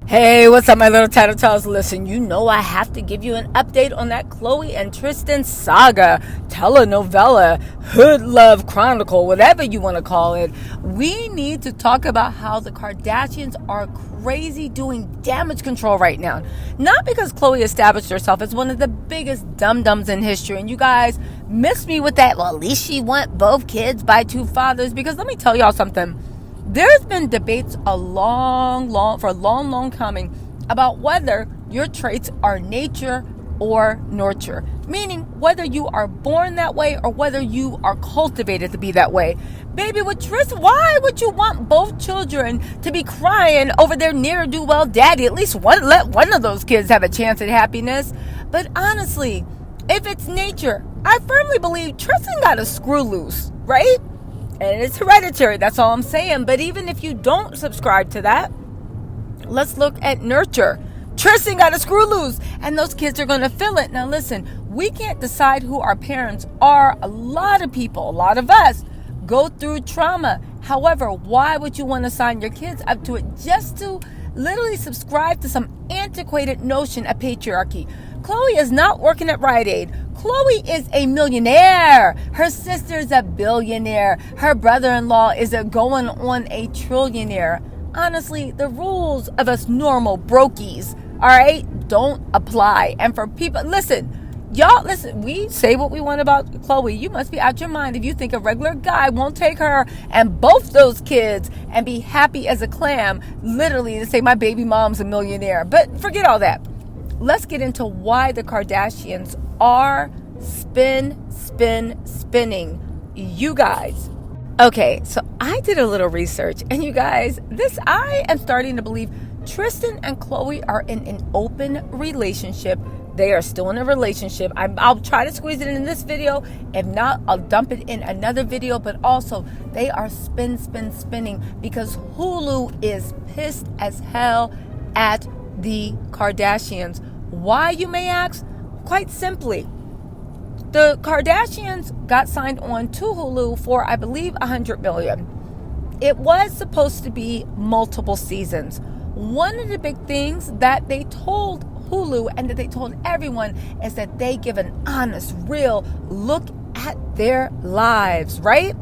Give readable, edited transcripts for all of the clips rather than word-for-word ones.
Hey, what's up, my little Tattle Tells? Listen, you know I have to give you an update on that Khloe and Tristan saga, telenovela, hood love chronicle, whatever you want to call it. We need to talk about how the Kardashians are crazy doing damage control right now. Not because Khloe established herself as one of the biggest dum-dums in history, and you guys miss me with that, well, at least she want both kids by two fathers, because let me tell y'all something. There's been debates for a long coming about whether your traits are nature or nurture. Meaning whether you are born that way or whether you are cultivated to be that way. Baby, with Tristan, why would you want both children to be crying over their ne'er-do-well daddy? At least let one of those kids have a chance at happiness. But honestly, if it's nature, I firmly believe Tristan got a screw loose, right? And it's hereditary, that's all I'm saying. But even if you don't subscribe to that, let's look at nurture. Tristan got a screw loose, and those kids are going to feel it. Now listen, we can't decide who our parents are. A lot of people, a lot of us, go through trauma. However, why would you want to sign your kids up to it just to literally subscribe to some antiquated notion of patriarchy? Khloe is not working at Rite Aid. Khloe is a millionaire. Her sister's a billionaire. Her brother-in-law is going on a trillionaire. Honestly, the rules of us normal brokies, all right, don't apply. And for people, listen, we say what we want about Khloe. You must be out your mind if you think a regular guy won't take her and both those kids and be happy as a clam, literally to say my baby mom's a millionaire. But forget all that. Let's get into why the Kardashians are spinning. You guys. Okay, so I did a little research, and you guys, I am starting to believe Tristan and Khloe are in an open relationship. They are still in a relationship. I'll try to squeeze it in this video. If not, I'll dump it in another video. But also, they are spinning because Hulu is pissed as hell at the Kardashians. Why, you may ask? Quite simply, the Kardashians got signed on to Hulu for, I believe, 100 million. It was supposed to be multiple seasons. One of the big things that they told Hulu and that they told everyone is that they give an honest, real look at their lives, right?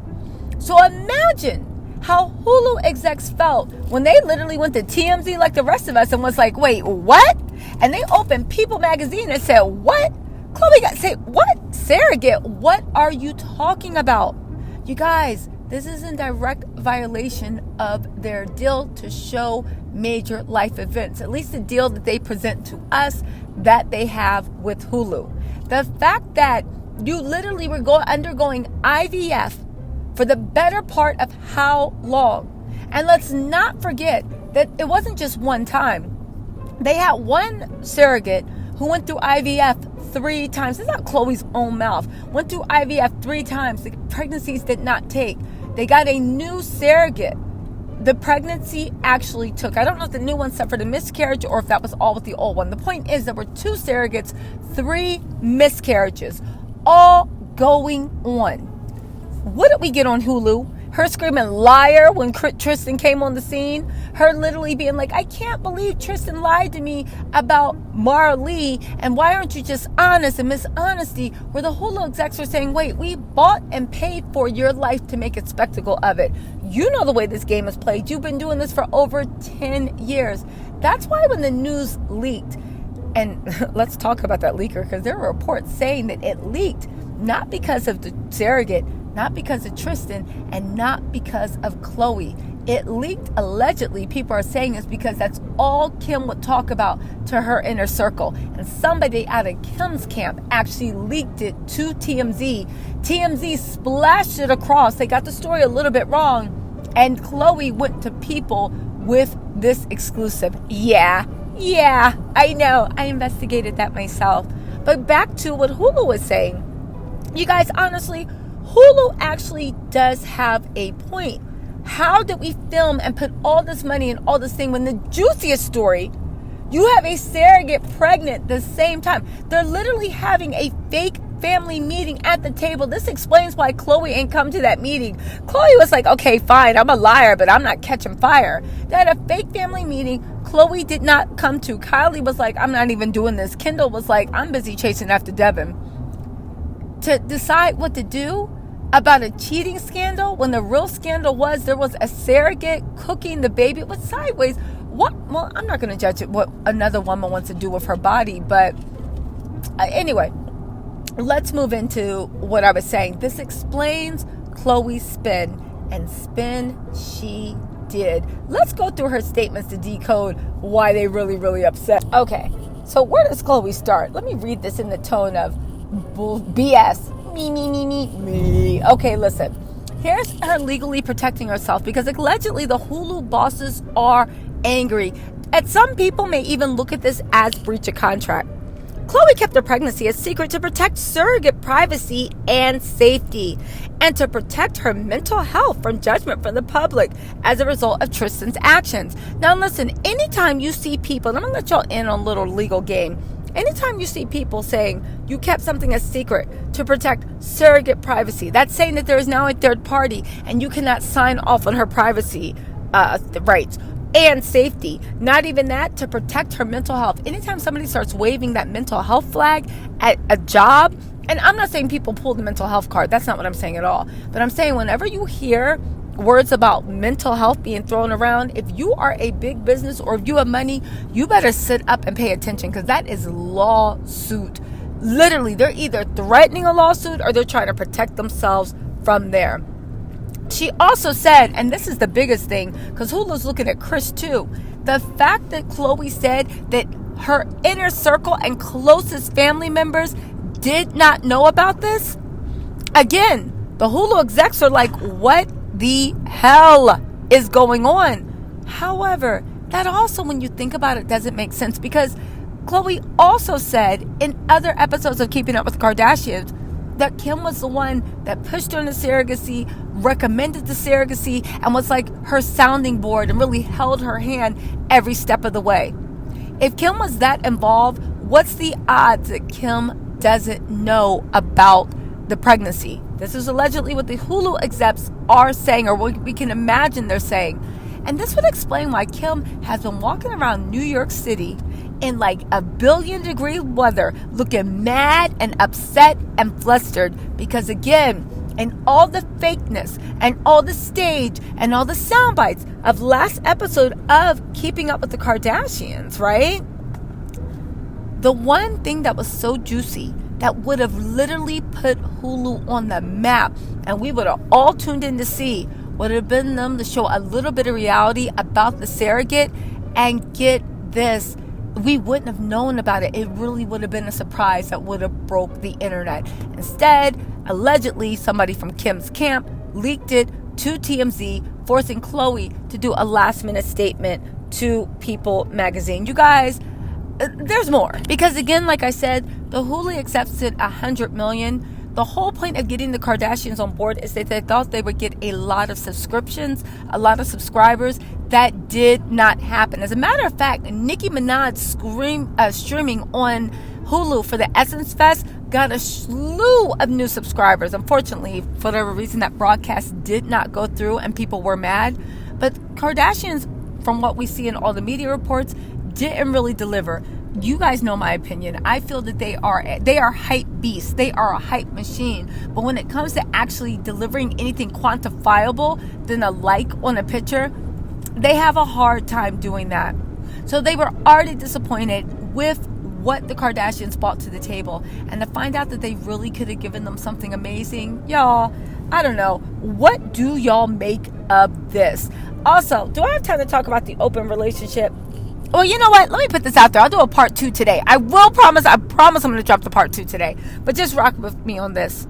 So imagine how Hulu execs felt when they literally went to TMZ like the rest of us and was like, wait, what? And they opened People magazine and said, what? Khloe got say, what? Surrogate, what are you talking about? You guys, this is in direct violation of their deal to show major life events, at least the deal that they present to us that they have with Hulu. The fact that you literally were undergoing IVF for the better part of how long? And let's not forget that it wasn't just one time. They had one surrogate who went through IVF 3 times. It's not Khloe's own mouth. Went through IVF 3 times. The pregnancies did not take. They got a new surrogate. The pregnancy actually took. I don't know if the new one suffered a miscarriage or if that was all with the old one. The point is there were 2 surrogates, 3 miscarriages, all going on. What did we get on Hulu? Her screaming liar when Tristan came on the scene. Her literally being like, I can't believe Tristan lied to me about Marley. And why aren't you just honest? And Miss Honesty, where the Hulu execs are saying, wait, we bought and paid for your life to make a spectacle of it. You know the way this game is played. You've been doing this for over 10 years. That's why when the news leaked, and let's talk about that leaker, because there were reports saying that it leaked not because of the surrogate, not because of Tristan, and not because of Khloe. It leaked allegedly, people are saying it's because that's all Kim would talk about to her inner circle. And somebody out of Kim's camp actually leaked it to TMZ. TMZ splashed it across. They got the story a little bit wrong. And Khloe went to people with this exclusive. Yeah, I know. I investigated that myself. But back to what Hulu was saying. You guys, honestly, Hulu actually does have a point. How did we film and put all this money and all this thing when the juiciest story, you have a surrogate pregnant the same time? They're literally having a fake family meeting at the table. This explains why Khloe ain't come to that meeting. Khloe was like, okay, fine, I'm a liar, but I'm not catching fire. They had a fake family meeting Khloe did not come to. Kylie was like, I'm not even doing this. Kendall was like, I'm busy chasing after Devin. To decide what to do about a cheating scandal when the real scandal was there was a surrogate cooking the baby. It was sideways. What? Well, I'm not going to judge it what another woman wants to do with her body, but anyway, let's move into what I was saying. This explains Khloe's spin, and spin she did. Let's go through her statements to decode why they really upset. Okay, so where does Khloe start? Let me read this in the tone of BS. Me. Okay, listen. Here's her legally protecting herself because allegedly the Hulu bosses are angry. And some people may even look at this as breach of contract. Khloe kept her pregnancy a secret to protect surrogate privacy and safety, and to protect her mental health from judgment from the public as a result of Tristan's actions. Now listen, anytime you see people, and I'm going to let y'all in on a little legal game, anytime you see people saying you kept something a secret to protect surrogate privacy, that's saying that there is now a third party and you cannot sign off on her privacy rights and safety. Not even that, to protect her mental health. Anytime somebody starts waving that mental health flag at a job, and I'm not saying people pull the mental health card, that's not what I'm saying at all, but I'm saying whenever you hear words about mental health being thrown around, if you are a big business or if you have money, you better sit up and pay attention, because that is lawsuit. Literally, they're either threatening a lawsuit or they're trying to protect themselves from there. She also said, and this is the biggest thing, because Hulu's looking at Chris too, the fact that Khloe said that her inner circle and closest family members did not know about this. Again, the Hulu execs are like, what the hell is going on? However, that also, when you think about it, doesn't make sense, because Khloe also said in other episodes of Keeping Up with the Kardashians that Kim was the one that pushed her into surrogacy, recommended the surrogacy, and was like her sounding board and really held her hand every step of the way. If Kim was that involved, what's the odds that Kim doesn't know about the pregnancy? This is allegedly what the Hulu execs are saying, or what we can imagine they're saying. And this would explain why Kim has been walking around New York City in like 1 billion degree weather, looking mad and upset and flustered, because again, in all the fakeness and all the stage and all the sound bites of last episode of Keeping Up with the Kardashians, right? The one thing that was so juicy that would have literally put Hulu on the map and we would have all tuned in to see would have been them to show a little bit of reality about the surrogate. And get this, we wouldn't have known about it. It really would have been a surprise that would have broke the internet. Instead, allegedly, somebody from Kim's camp leaked it to TMZ, forcing Khloe to do a last-minute statement to People magazine. You guys, there's more. Because again, like I said, the Hulu accepted 100 million. The whole point of getting the Kardashians on board is that they thought they would get a lot of subscriptions, a lot of subscribers. That did not happen. As a matter of fact, Nicki Minaj streaming on Hulu for the Essence Fest got a slew of new subscribers. Unfortunately, for whatever reason, that broadcast did not go through and people were mad. But Kardashians, from what we see in all the media reports, didn't really deliver. You guys know my opinion. I feel that they are hype beasts. They are a hype machine. But when it comes to actually delivering anything quantifiable than a like on a picture, they have a hard time doing that. So they were already disappointed with what the Kardashians brought to the table. And to find out that they really could have given them something amazing, y'all, I don't know. What do y'all make of this? Also, do I have time to talk about the open relationship? Well, you know what? Let me put this out there. I'll do a part 2 today. I promise I'm going to drop the part 2 today. But just rock with me on this.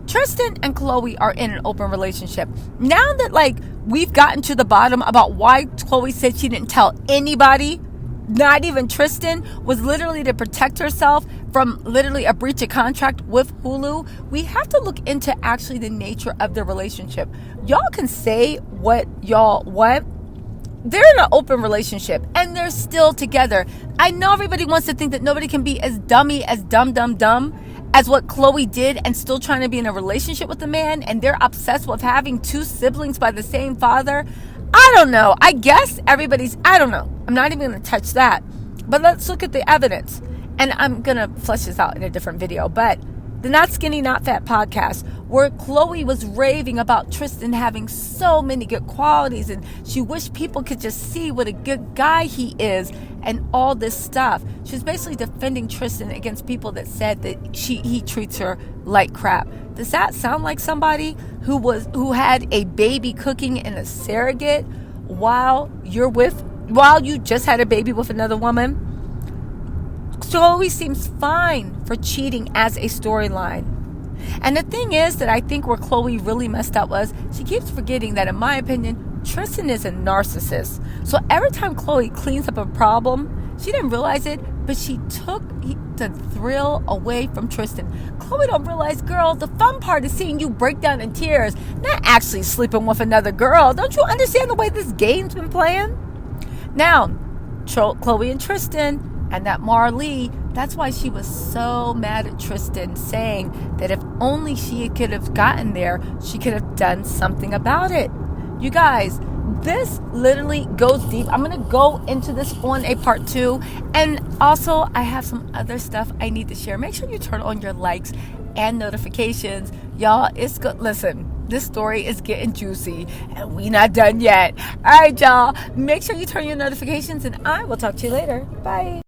Tristan and Khloe are in an open relationship. Now that we've gotten to the bottom about why Khloe said she didn't tell anybody, not even Tristan, was literally to protect herself from literally a breach of contract with Hulu, we have to look into actually the nature of the relationship. Y'all can say what y'all want. They're in an open relationship and they're still together. I know everybody wants to think that nobody can be as dummy as dumb. as what Khloe did and still trying to be in a relationship with the man, and they're obsessed with having 2 siblings by the same father. I don't know. I guess I don't know. I'm not even going to touch that. But let's look at the evidence. And I'm going to flesh this out in a different video. But the Not Skinny, Not Fat podcast, where Khloe was raving about Tristan having so many good qualities, and she wished people could just see what a good guy he is and all this stuff. She was basically defending Tristan against people that said that he treats her like crap. Does that sound like somebody who had a baby cooking in a surrogate while you just had a baby with another woman? Khloe seems fine for cheating as a storyline. And the thing is that I think where Khloe really messed up was she keeps forgetting that, in my opinion, Tristan is a narcissist. So every time Khloe cleans up a problem, she didn't realize it, but she took the thrill away from Tristan. Khloe don't realize, girl, the fun part is seeing you break down in tears, not actually sleeping with another girl. Don't you understand the way this game's been playing? Now, Khloe and Tristan and that Marley, that's why she was so mad at Tristan, saying that if only she could have gotten there, she could have done something about it. You guys, this literally goes deep. I'm going to go into this on a part 2. And also, I have some other stuff I need to share. Make sure you turn on your likes and notifications. Y'all, it's good. Listen, this story is getting juicy and we not done yet. All right, y'all. Make sure you turn your notifications and I will talk to you later. Bye.